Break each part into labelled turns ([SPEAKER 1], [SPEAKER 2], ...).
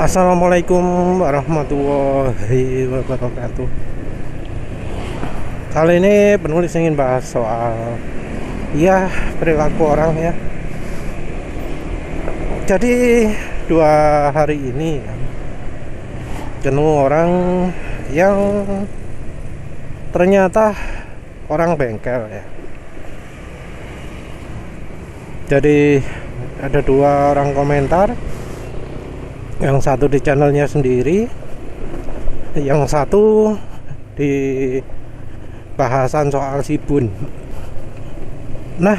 [SPEAKER 1] Assalamualaikum warahmatullahi wabarakatuh. Kali ini penulis ingin bahas soal perilaku orang ya. Jadi 2 hari ini jenuh orang yang ternyata orang bengkel ya. Jadi ada 2 orang komentar, yang satu di channelnya sendiri, yang satu di bahasan soal Sibun. Nah,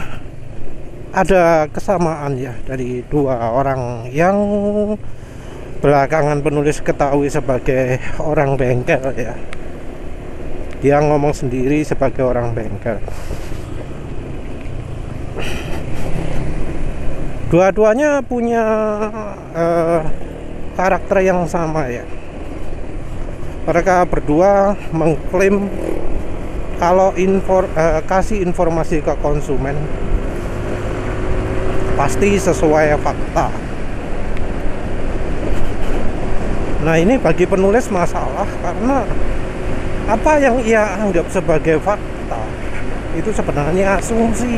[SPEAKER 1] ada kesamaan ya dari 2 orang yang belakangan penulis ketahui sebagai orang bengkel ya. Dia ngomong sendiri sebagai orang bengkel. Dua-duanya punya karakter yang sama ya. Mereka berdua mengklaim kalau kasih informasi ke konsumen pasti sesuai fakta. Nah, ini bagi penulis masalah karena apa yang ia anggap sebagai fakta itu sebenarnya asumsi.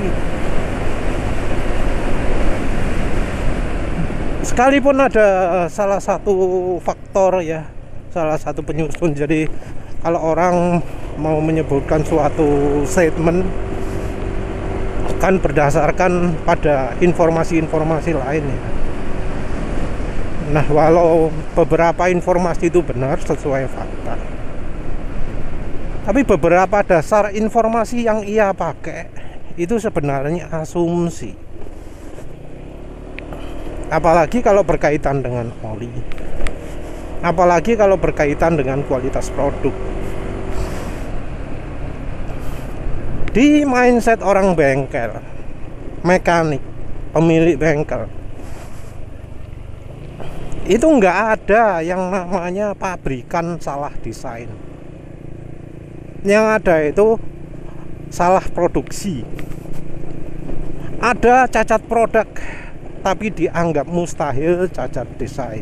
[SPEAKER 1] Sekalipun ada salah satu faktor ya, salah satu penyusun. Jadi kalau orang mau menyebutkan suatu statement kan berdasarkan pada informasi-informasi lain ya. Nah, walau beberapa informasi itu benar sesuai fakta, tapi beberapa dasar informasi yang ia pakai itu sebenarnya asumsi. Apalagi kalau berkaitan dengan oli, apalagi kalau berkaitan dengan kualitas produk. Di mindset orang bengkel, mekanik, pemilik bengkel, itu nggak ada yang namanya pabrikan salah desain. Yang ada itu salah produksi. Ada cacat produk tapi dianggap mustahil cacat desain.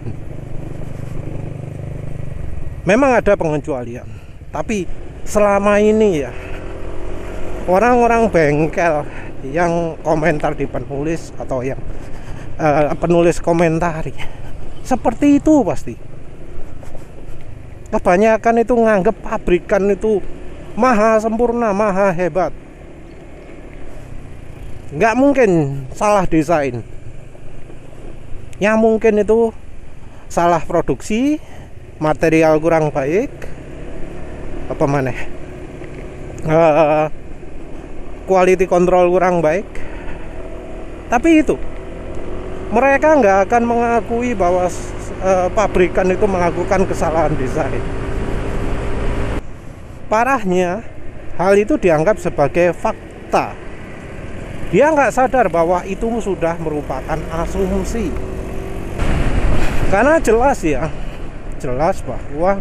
[SPEAKER 1] Memang ada pengecualian, tapi selama ini ya orang-orang bengkel yang komentar di penulis atau yang penulis komentari seperti itu pasti. Kebanyakan itu nganggap pabrikan itu maha sempurna, maha hebat. Nggak mungkin salah desain. Yang mungkin itu salah produksi, material kurang baik, apa maneh, quality control kurang baik. Tapi itu mereka nggak akan mengakui bahwa pabrikan itu melakukan kesalahan desain. Parahnya, hal itu dianggap sebagai fakta. Dia nggak sadar bahwa itu sudah merupakan asumsi. Karena jelas bahwa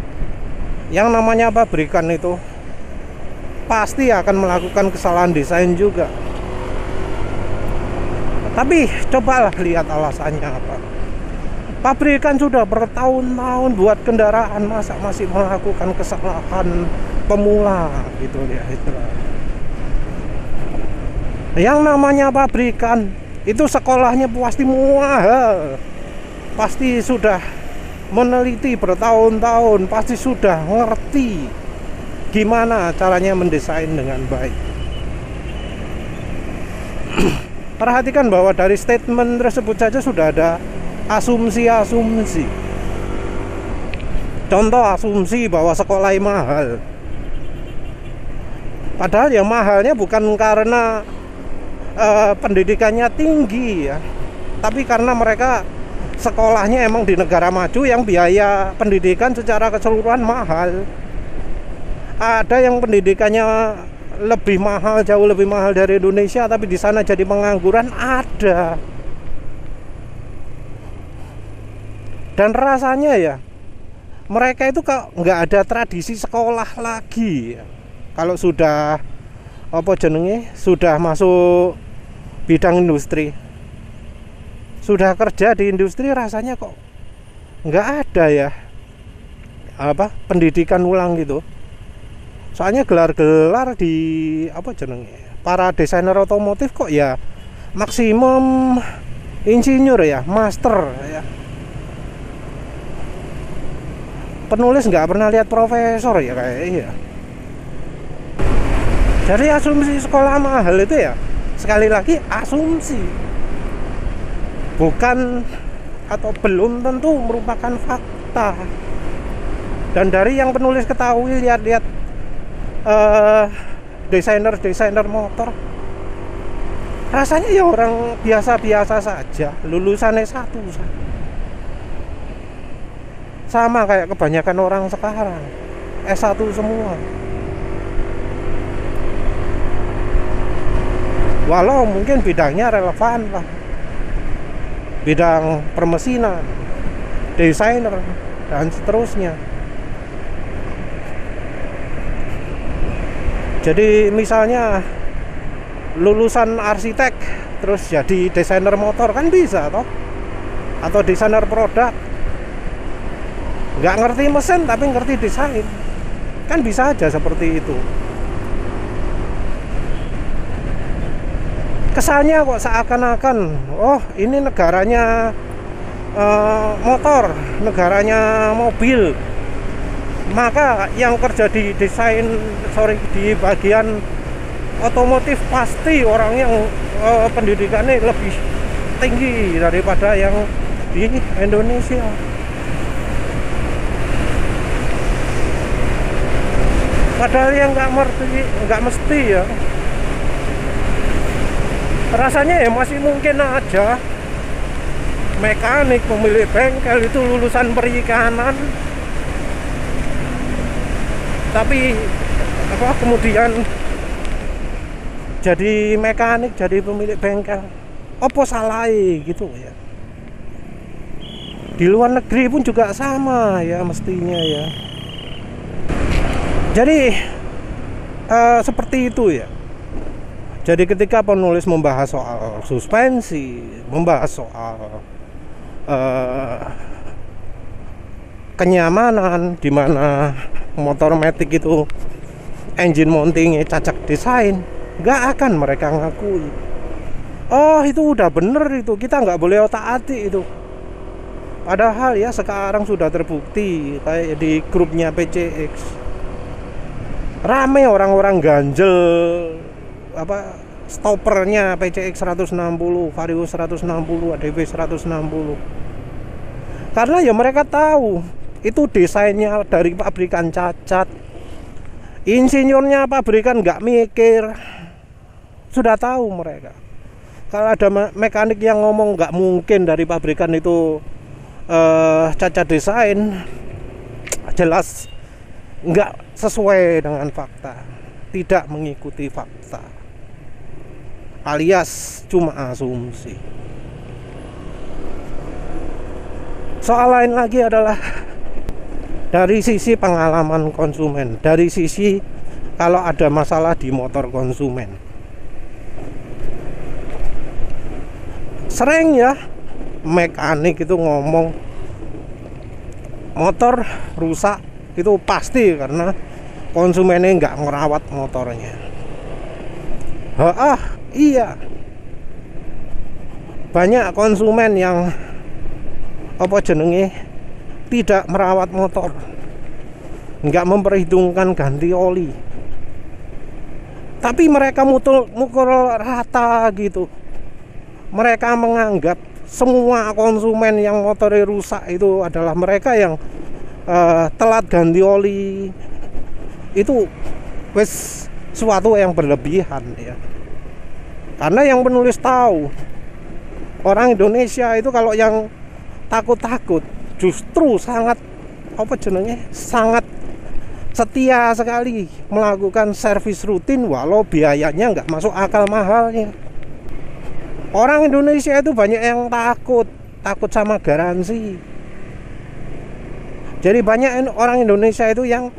[SPEAKER 1] yang namanya pabrikan itu pasti akan melakukan kesalahan desain juga. Tapi cobalah lihat alasannya apa. Pabrikan sudah bertahun-tahun buat kendaraan, masa masih melakukan kesalahan pemula gitu ya. Yang namanya pabrikan itu sekolahnya pasti mahal. Pasti sudah meneliti bertahun-tahun, pasti sudah ngerti gimana caranya mendesain dengan baik. Perhatikan bahwa dari statement tersebut saja sudah ada asumsi-asumsi. Contoh asumsi bahwa sekolah mahal. Padahal yang mahalnya bukan karena pendidikannya tinggi ya, tapi karena mereka sekolahnya emang di negara maju yang biaya pendidikan secara keseluruhan mahal. Ada yang pendidikannya lebih mahal, jauh lebih mahal dari Indonesia, tapi di sana jadi pengangguran, ada. Dan rasanya ya mereka itu kok nggak ada tradisi sekolah lagi. Kalau sudah sudah masuk bidang industri, sudah kerja di industri, rasanya kok nggak ada ya apa pendidikan ulang gitu. Soalnya gelar-gelar di apa jenenge para desainer otomotif kok ya maksimum insinyur ya, master ya. Penulis nggak pernah lihat profesor ya kayaknya ya. Jadi asumsi sekolah mahal itu ya sekali lagi asumsi, bukan atau belum tentu merupakan fakta. Dan dari yang penulis ketahui, lihat-lihat desainer motor, rasanya ya orang biasa-biasa saja, lulusan S1 sama kayak kebanyakan orang sekarang, S1 semua. Walau mungkin bidangnya relevan lah, bidang permesinan, desainer, dan seterusnya. Jadi misalnya lulusan arsitek terus jadi desainer motor kan bisa toh, atau desainer produk. Nggak ngerti mesin tapi ngerti desain, kan bisa aja seperti itu. Kesannya kok seakan-akan oh ini negaranya motor, negaranya mobil, maka yang kerja di di bagian otomotif pasti orang yang pendidikannya lebih tinggi daripada yang di Indonesia. Padahal yang nggak mesti ya. Rasanya ya masih mungkin aja mekanik, pemilik bengkel itu lulusan perikanan, tapi kemudian jadi mekanik, jadi pemilik bengkel. Apa salah gitu ya. Di luar negeri pun juga sama ya mestinya ya. Jadi seperti itu ya. Jadi ketika penulis membahas soal suspensi, membahas soal kenyamanan, di mana motor matic itu engine mountingnya cacat desain, nggak akan mereka ngakui. Oh itu udah bener itu, kita nggak boleh otak-atik itu. Padahal ya sekarang sudah terbukti kayak di grupnya PCX, rame orang-orang ganjel apa stoppernya PCX 160, Vario 160, ADV 160. Karena ya mereka tahu itu desainnya dari pabrikan cacat, insinyurnya pabrikan nggak mikir, sudah tahu mereka. Kalau ada mekanik yang ngomong nggak mungkin dari pabrikan itu cacat desain, jelas nggak sesuai dengan fakta, tidak mengikuti fakta, alias cuma asumsi. Soal lain lagi adalah dari sisi pengalaman konsumen, dari sisi kalau ada masalah di motor konsumen. Sering ya mekanik itu ngomong motor rusak itu pasti karena konsumennya nggak ngerawat motornya. Iya, banyak konsumen yang apa jenenge tidak merawat motor, nggak memperhitungkan ganti oli, tapi mereka mukul rata gitu. Mereka menganggap semua konsumen yang motornya rusak itu adalah mereka yang telat ganti oli. Itu wes suatu yang berlebihan ya. Karena yang penulis tahu orang Indonesia itu kalau yang takut-takut justru sangat apa jenenge sangat setia sekali melakukan servis rutin walau biayanya nggak masuk akal mahalnya. Orang Indonesia itu banyak yang takut sama garansi. Jadi banyak orang Indonesia itu yang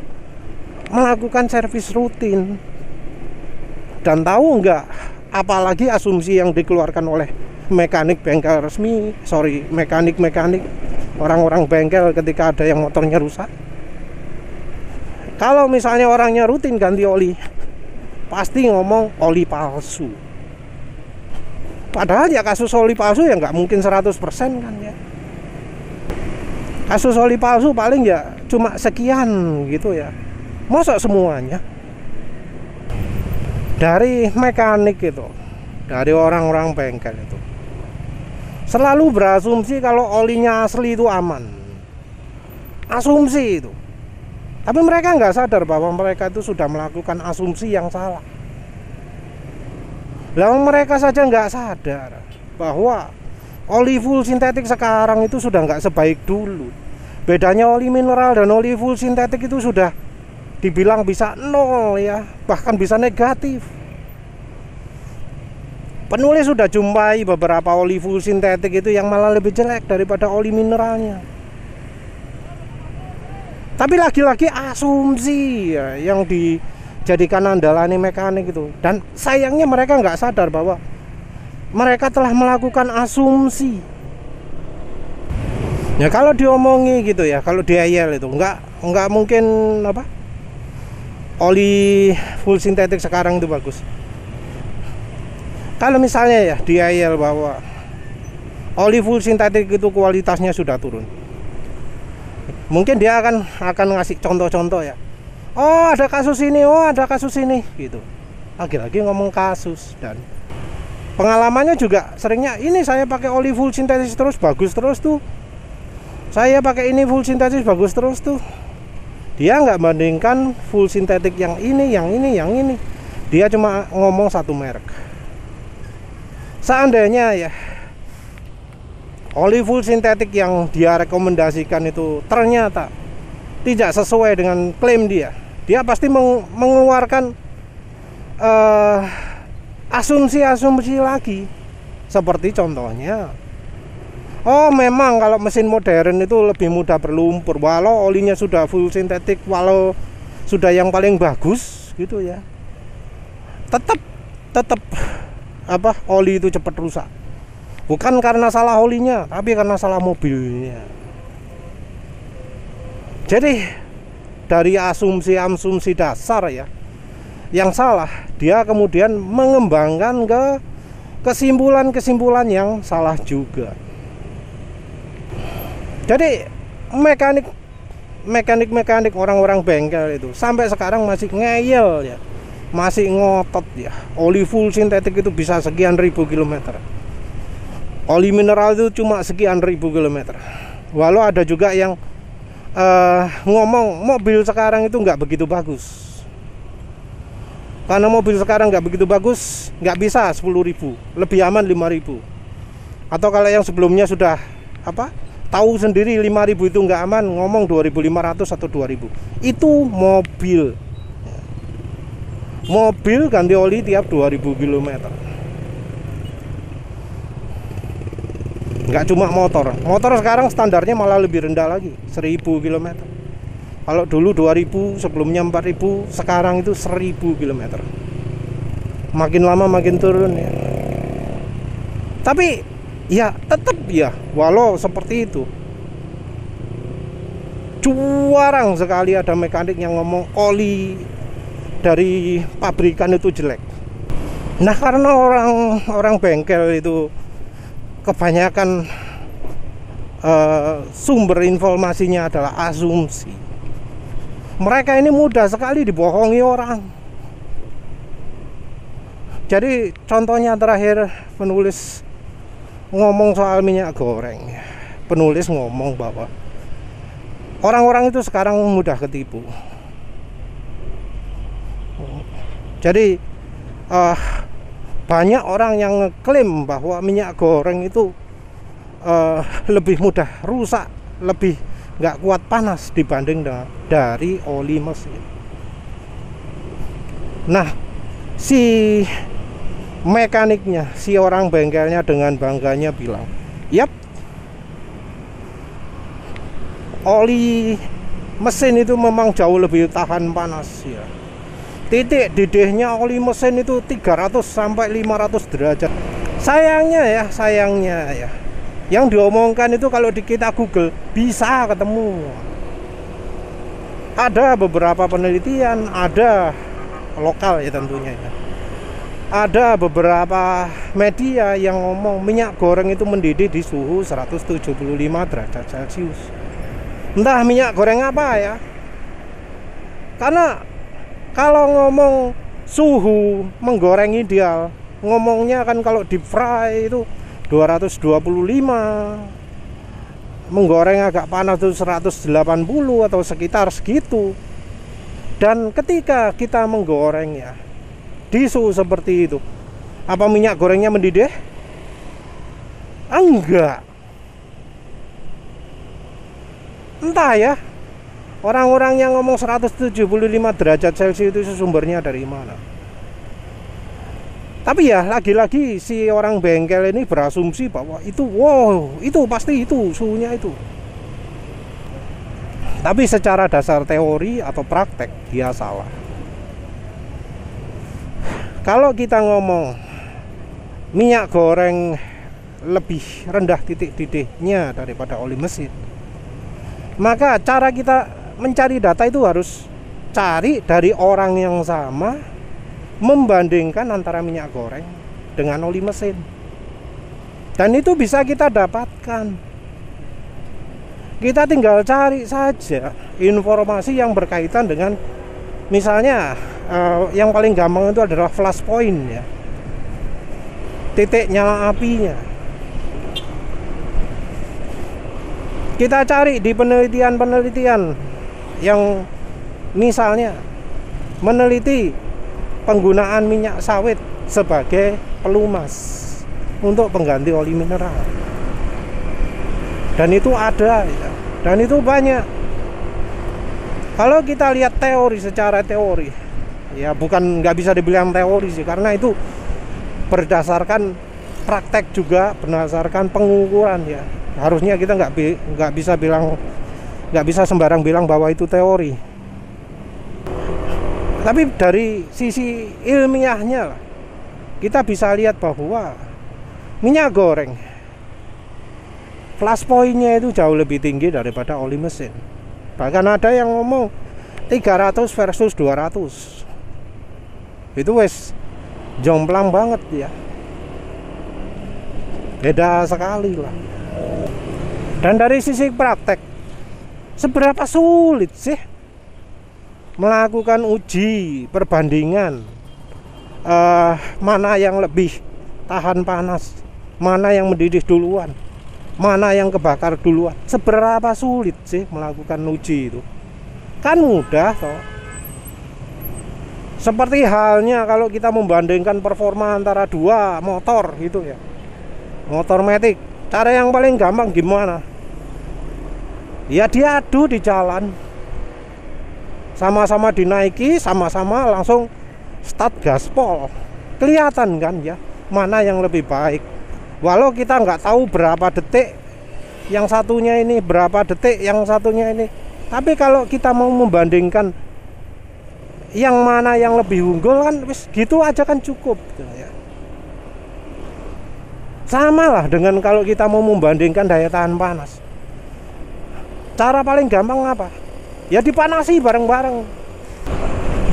[SPEAKER 1] melakukan servis rutin. Dan tahu nggak, apalagi asumsi yang dikeluarkan oleh mekanik bengkel resmi, mekanik orang-orang bengkel ketika ada yang motornya rusak. Kalau misalnya orangnya rutin ganti oli, pasti ngomong oli palsu. Padahal ya kasus oli palsu ya nggak mungkin 100% kan ya. Kasus oli palsu paling ya cuma sekian gitu ya. Masa semuanya? Dari mekanik itu, dari orang-orang bengkel itu selalu berasumsi kalau olinya asli itu aman. Asumsi itu. Tapi mereka nggak sadar bahwa mereka itu sudah melakukan asumsi yang salah. Lalu mereka saja nggak sadar bahwa oli full sintetik sekarang itu sudah nggak sebaik dulu. Bedanya oli mineral dan oli full sintetik itu sudah dibilang bisa nol ya, bahkan bisa negatif. Penulis sudah jumpai beberapa oli full sintetik itu yang malah lebih jelek daripada oli mineralnya. Tapi lagi-lagi asumsi ya, yang dijadikan andalane mekanik itu. Dan sayangnya mereka nggak sadar bahwa mereka telah melakukan asumsi. Ya kalau diomongi gitu ya, kalau diayal itu nggak mungkin apa? Oli full sintetik sekarang itu bagus. Kalau misalnya ya diayal bahwa oli full sintetik itu kualitasnya sudah turun, mungkin dia akan ngasih contoh-contoh ya. Oh ada kasus ini, oh ada kasus ini gitu. Lagi-lagi ngomong kasus, dan pengalamannya juga seringnya ini saya pakai oli full sintetis terus bagus terus tuh. Saya pakai ini full sintetis bagus terus tuh. Dia nggak bandingkan full sintetik yang ini. Dia cuma ngomong satu merek. Seandainya ya oli full sintetik yang dia rekomendasikan itu ternyata tidak sesuai dengan klaim dia pasti mengeluarkan asumsi-asumsi lagi. Seperti contohnya, oh memang kalau mesin modern itu lebih mudah berlumpur walau olinya sudah full sintetik, walau sudah yang paling bagus gitu ya, tetap oli itu cepat rusak. Bukan karena salah olinya, tapi karena salah mobilnya. Jadi dari asumsi dasar ya yang salah, dia kemudian mengembangkan ke kesimpulan-kesimpulan yang salah juga. Jadi mekanik orang-orang bengkel itu sampai sekarang masih ngeyel ya, masih ngotot ya, oli full sintetik itu bisa sekian ribu kilometer, oli mineral itu cuma sekian ribu kilometer. Walau ada juga yang ngomong mobil sekarang itu nggak begitu bagus. Karena mobil sekarang nggak begitu bagus, nggak bisa 10.000, lebih aman 5.000. Atau kalau yang sebelumnya sudah tahu sendiri 5.000 itu nggak aman, ngomong 2.500 atau 2.000. Itu mobil ganti oli tiap 2.000 km. Nggak cuma motor sekarang standarnya malah lebih rendah lagi, 1.000 km. Kalau dulu 2.000, sebelumnya 4.000, sekarang itu 1.000 km. Makin lama makin turun ya. Tapi ya tetap ya, walau seperti itu, jarang sekali ada mekanik yang ngomong oli dari pabrikan itu jelek. Nah karena orang bengkel itu kebanyakan sumber informasinya adalah asumsi. Mereka ini mudah sekali dibohongi orang. Jadi contohnya terakhir penulis ngomong soal minyak goreng. Penulis ngomong bahwa orang-orang itu sekarang mudah ketipu. Jadi banyak orang yang ngeklaim bahwa minyak goreng itu lebih mudah rusak, lebih nggak kuat panas dibanding dari oli mesin. Nah, si mekaniknya, si orang bengkelnya dengan bangganya bilang, "Yap, oli mesin itu memang jauh lebih tahan panas ya. Titik didihnya oli mesin itu 300 sampai 500 derajat. Sayangnya ya, Yang diomongkan itu kalau kita Google bisa ketemu. Ada beberapa penelitian, ada lokal ya tentunya ya. Ada beberapa media yang ngomong minyak goreng itu mendidih di suhu 175 derajat Celcius. Entah minyak goreng apa ya. Karena kalau ngomong suhu menggoreng ideal, ngomongnya kan kalau deep fry itu 225, menggoreng agak panas itu 180 atau sekitar segitu. Dan ketika kita menggoreng ya di suhu seperti itu, apa minyak gorengnya mendidih? Enggak. Entah ya, orang-orang yang ngomong 175 derajat Celcius itu sumbernya dari mana. Tapi ya lagi-lagi si orang bengkel ini berasumsi bahwa itu wow, itu pasti itu suhunya itu. Tapi secara dasar teori atau praktek dia salah. Kalau kita ngomong minyak goreng lebih rendah titik didihnya daripada oli mesin, maka cara kita mencari data itu harus cari dari orang yang sama, membandingkan antara minyak goreng dengan oli mesin. Dan itu bisa kita dapatkan. Kita tinggal cari saja informasi yang berkaitan dengan, misalnya yang paling gampang itu adalah flash point ya, titik nyala apinya. Kita cari di penelitian-penelitian yang misalnya meneliti penggunaan minyak sawit sebagai pelumas untuk pengganti oli mineral. Dan itu ada ya. Dan itu banyak. Kalau kita lihat teori, secara teori ya, bukan nggak bisa dibilang teori sih, karena itu berdasarkan praktek juga, berdasarkan pengukuran ya. Harusnya kita nggak bisa sembarang bilang bahwa itu teori. Tapi dari sisi ilmiahnya lah, kita bisa lihat bahwa minyak goreng flash point-nya itu jauh lebih tinggi daripada oli mesin. Bahkan ada yang ngomong 300 versus 200. Itu wes jomplang banget ya. Beda sekali lah. Dan dari sisi praktek, seberapa sulit sih melakukan uji perbandingan mana yang lebih tahan panas, mana yang mendidih duluan, mana yang kebakar duluan. Seberapa sulit sih melakukan uji itu? Kan mudah toh. Seperti halnya kalau kita membandingkan performa antara dua motor gitu ya, motor matic. Cara yang paling gampang gimana? Ya diadu di jalan, sama-sama dinaiki, sama-sama langsung start gaspol. Kelihatan kan ya mana yang lebih baik. Walau kita nggak tahu berapa detik yang satunya ini, berapa detik yang satunya ini. Tapi kalau kita mau membandingkan yang mana yang lebih unggul kan wis gitu aja kan cukup gitu ya. Sama lah dengan kalau kita mau membandingkan daya tahan panas. Cara paling gampang apa? Ya dipanasi bareng-bareng.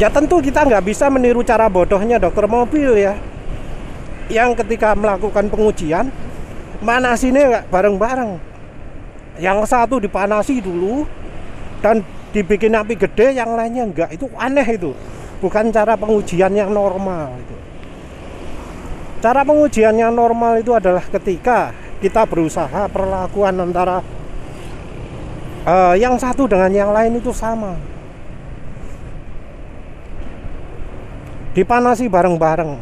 [SPEAKER 1] Ya tentu kita nggak bisa meniru cara bodohnya dokter mobil ya, yang ketika melakukan pengujian manasinnya bareng-bareng. Yang satu dipanasi dulu dan dibikin api gede, yang lainnya enggak. Itu aneh, itu bukan cara pengujian yang normal itu. Cara pengujian yang normal itu adalah ketika kita berusaha perlakuan antara yang satu dengan yang lain itu sama, dipanasi bareng-bareng.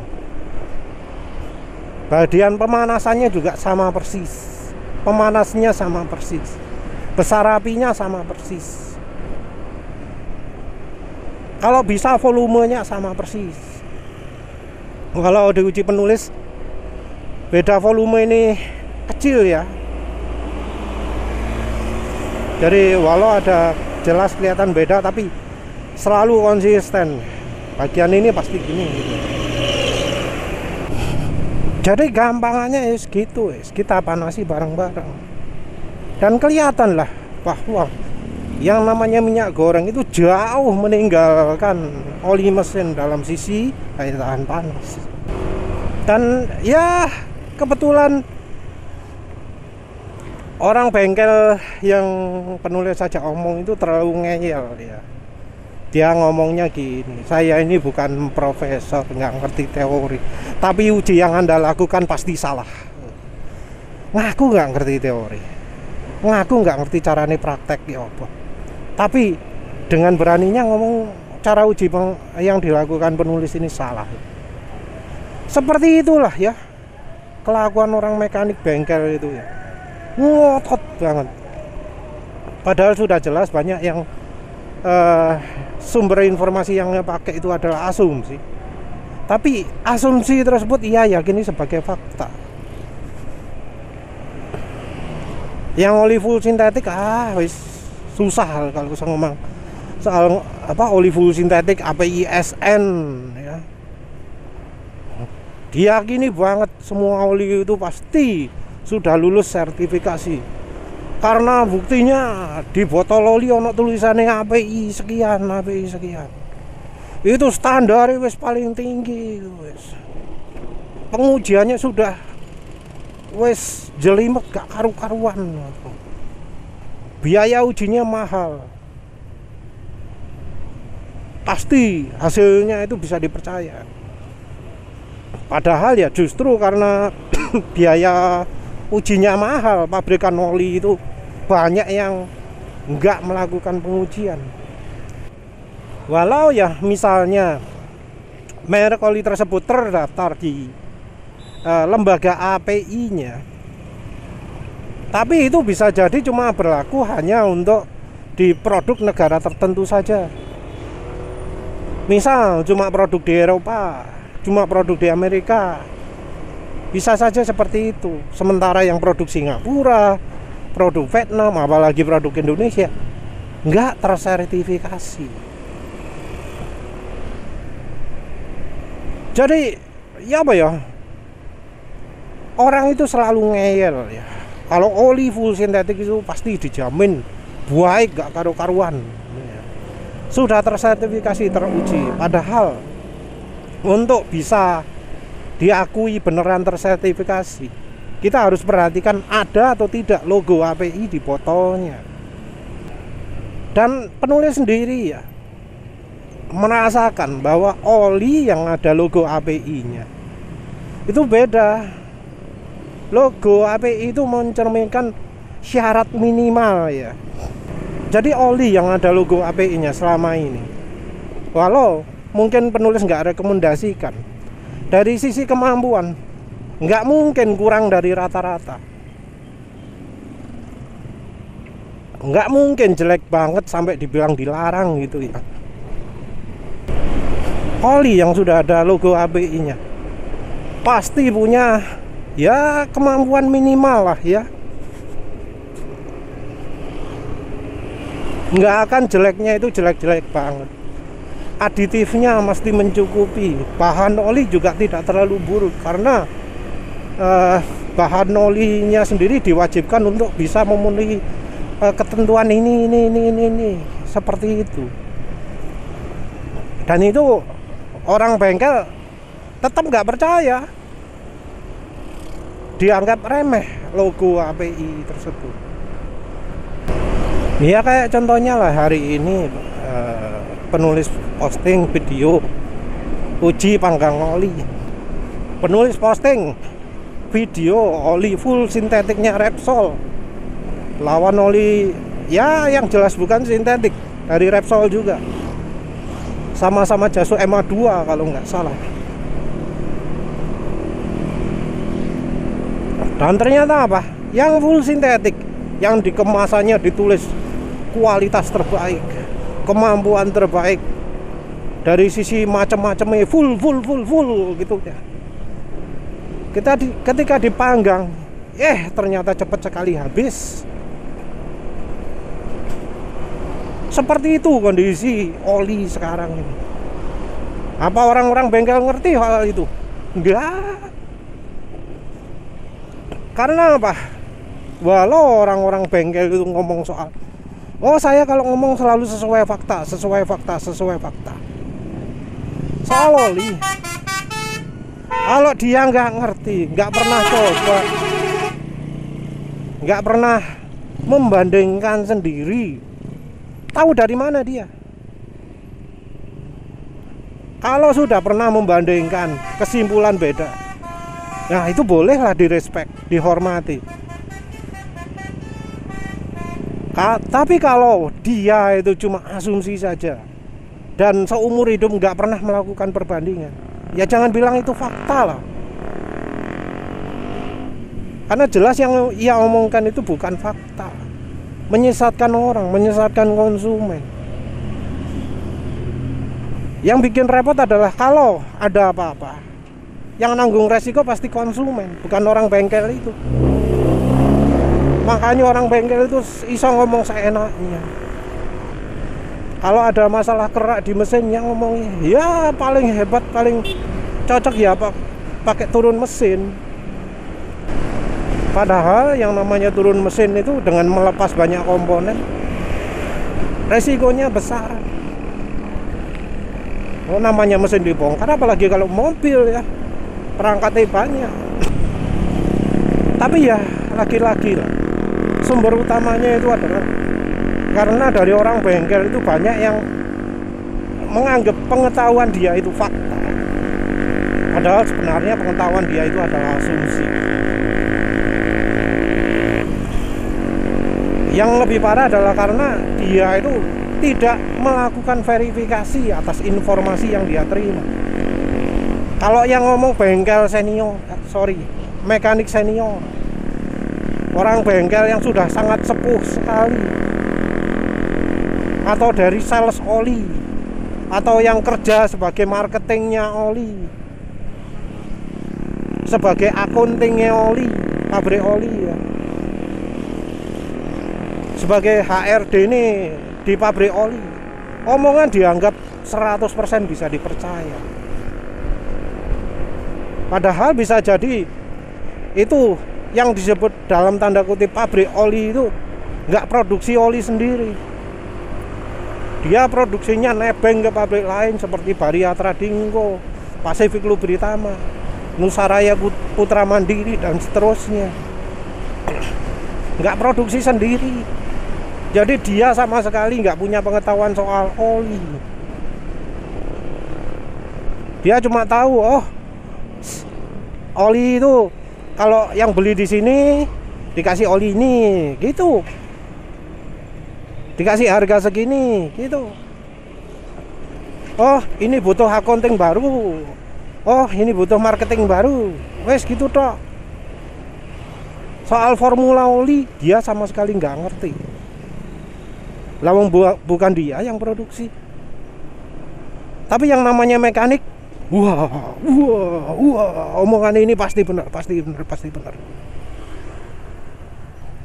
[SPEAKER 1] Bagian pemanasannya juga sama persis, pemanasnya sama persis, besar apinya sama persis. Kalau bisa volumenya sama persis. Kalau diuji penulis, beda volume ini kecil ya. Jadi walau ada jelas kelihatan beda, tapi selalu konsisten. Bagian ini pasti gini gitu. Jadi gampangannya gitu, kita panasi bareng-bareng. Dan kelihatan lah bahwa yang namanya minyak goreng itu jauh meninggalkan oli mesin dalam sisi daya tahan panas. Dan ya kebetulan orang bengkel yang penulis saja omong itu terlalu ngeyel ya. Dia ngomongnya gini, saya ini bukan profesor, nggak ngerti teori, tapi uji yang Anda lakukan pasti salah. Ngaku nggak ngerti teori, ngaku nggak ngerti caranya praktek ya apa. Tapi dengan beraninya ngomong cara uji yang dilakukan penulis ini salah. Seperti itulah ya kelakuan orang mekanik bengkel itu ya, ngotot banget. Padahal sudah jelas banyak yang sumber informasi yang pakai itu adalah asumsi. Tapi asumsi tersebut ia yakini sebagai fakta. Yang oli full sintetik wis susah kalau saya ngomong soal oli full sintetik API-SN ya. Diyakini banget semua oli itu pasti sudah lulus sertifikasi. Karena buktinya di botol oli ono tulisannya API sekian. Itu standar wis paling tinggi wis. Pengujiannya sudah wis jelimet gak karu-karuan. Biaya ujinya mahal. Pasti hasilnya itu bisa dipercaya. Padahal ya justru karena biaya ujinya mahal, pabrikan oli itu banyak yang nggak melakukan pengujian. Walau ya misalnya merek oli tersebut terdaftar di lembaga API-nya, tapi itu bisa jadi cuma berlaku hanya untuk di produk negara tertentu saja. Misal cuma produk di Eropa, cuma produk di Amerika, bisa saja seperti itu. Sementara yang produk Singapura, produk Vietnam, apalagi produk Indonesia nggak tersertifikasi. Jadi ya apa ya, orang itu selalu ngeyel ya. Kalau oli full sintetik itu pasti dijamin baik, gak karu-karuan ya. Sudah tersertifikasi, teruji. Padahal untuk bisa diakui beneran tersertifikasi, kita harus perhatikan ada atau tidak logo API di botolnya. Dan penulis sendiri ya merasakan bahwa oli yang ada logo API-nya itu beda. Logo API itu mencerminkan syarat minimal ya. Jadi oli yang ada logo API-nya selama ini, walau mungkin penulis nggak rekomendasikan, dari sisi kemampuan nggak mungkin kurang dari rata-rata. Nggak mungkin jelek banget sampai dibilang dilarang gitu ya. Oli yang sudah ada logo API-nya pasti punya ya kemampuan minimal lah ya. Nggak akan jeleknya itu jelek-jelek banget. Aditifnya mesti mencukupi. Bahan oli juga tidak terlalu buruk, karena bahan olinya sendiri diwajibkan untuk bisa memenuhi ketentuan ini seperti itu. Dan itu orang bengkel tetap nggak percaya, dianggap remeh logo API tersebut. Ya kayak contohnya lah hari ini penulis posting video uji panggang oli, penulis posting video oli full sintetiknya Repsol lawan oli ya yang jelas bukan sintetik dari Repsol juga, sama-sama Jaso MA2 kalau nggak salah. Dan ternyata apa? Yang full sintetik, yang di kemasannya ditulis kualitas terbaik, kemampuan terbaik, dari sisi macam-macamnya full gitu ya. Ketika dipanggang, ternyata cepat sekali habis. Seperti itu kondisi oli sekarang ini. Apa orang-orang bengkel ngerti hal itu? Enggak. Karena apa? Walau orang-orang bengkel itu ngomong soal, oh saya kalau ngomong selalu sesuai fakta, sesuai fakta, sesuai fakta. Soal oli, kalau dia nggak ngerti, nggak pernah coba, nggak pernah membandingkan sendiri, tahu dari mana dia? Kalau sudah pernah membandingkan, kesimpulan beda, nah itu bolehlah direspek, dihormati. Tapi kalau dia itu cuma asumsi saja dan seumur hidup nggak pernah melakukan perbandingan, ya jangan bilang itu fakta lah. Karena jelas yang ia omongkan itu bukan fakta, menyesatkan orang, menyesatkan konsumen. Yang bikin repot adalah kalau ada apa-apa, yang nanggung resiko pasti konsumen, bukan orang bengkel itu. Makanya orang bengkel itu iso ngomong seenaknya. Kalau ada masalah kerak di mesin, yang ngomongnya ya paling hebat, paling cocok ya pakai turun mesin. Padahal yang namanya turun mesin itu dengan melepas banyak komponen, resikonya besar. Oh, namanya mesin dibongkar, apalagi kalau mobil ya, perangkatnya banyak. Tapi ya lagi-lagi lah, sumber utamanya itu adalah karena dari orang bengkel itu banyak yang menganggap pengetahuan dia itu fakta, padahal sebenarnya pengetahuan dia itu adalah asumsi. Yang lebih parah adalah karena dia itu tidak melakukan verifikasi atas informasi yang dia terima. Kalau yang ngomong bengkel senior, mekanik senior, orang bengkel yang sudah sangat sepuh sekali, atau dari sales oli, atau yang kerja sebagai marketingnya oli, sebagai akuntingnya oli, pabrik oli ya, sebagai HRD ini di pabrik oli, omongan dianggap 100% bisa dipercaya. Padahal bisa jadi itu yang disebut dalam tanda kutip pabrik oli itu nggak produksi oli sendiri. Dia produksinya nebeng ke pabrik lain seperti Baria Tradingco, Pacific Lubritama, Nusaraya Putra Mandiri dan seterusnya. Nggak produksi sendiri. Jadi dia sama sekali nggak punya pengetahuan soal oli. Dia cuma tahu, oh oli itu kalau yang beli di sini dikasih oli ini, gitu. Dikasih harga segini, gitu. Oh ini butuh accounting baru. Oh ini butuh marketing baru. Wes gitu toh. Soal formula oli dia sama sekali nggak ngerti. Lawang bukan dia yang produksi. Tapi yang namanya mekanik, wah, omongan ini pasti benar.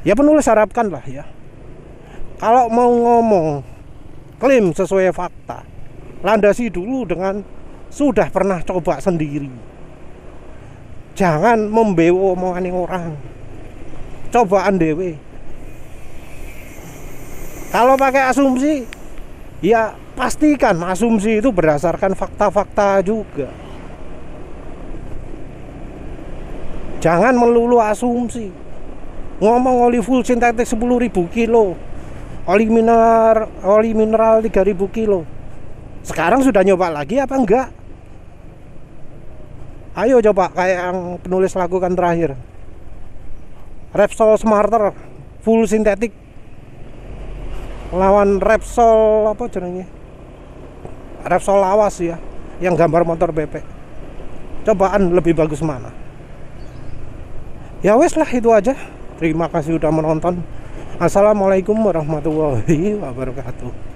[SPEAKER 1] Ya penulis harapkan lah ya, kalau mau ngomong klaim sesuai fakta, landasi dulu dengan sudah pernah coba sendiri. Jangan membewo omongan orang, cobaan dewe. Kalau pakai asumsi, ya pastikan asumsi itu berdasarkan fakta-fakta juga. Jangan melulu asumsi. Ngomong oli full sintetik 10.000 kilo, oli mineral 3.000 kilo. Sekarang sudah nyoba lagi apa enggak? Ayo coba kayak yang penulis lakukan terakhir. Repsol Smarter full sintetik lawan Repsol apa jenenge? Repsol lawas ya, yang gambar motor bebek. Cobaan lebih bagus mana? Ya wes lah, itu aja. Terima kasih sudah menonton. Assalamualaikum warahmatullahi wabarakatuh.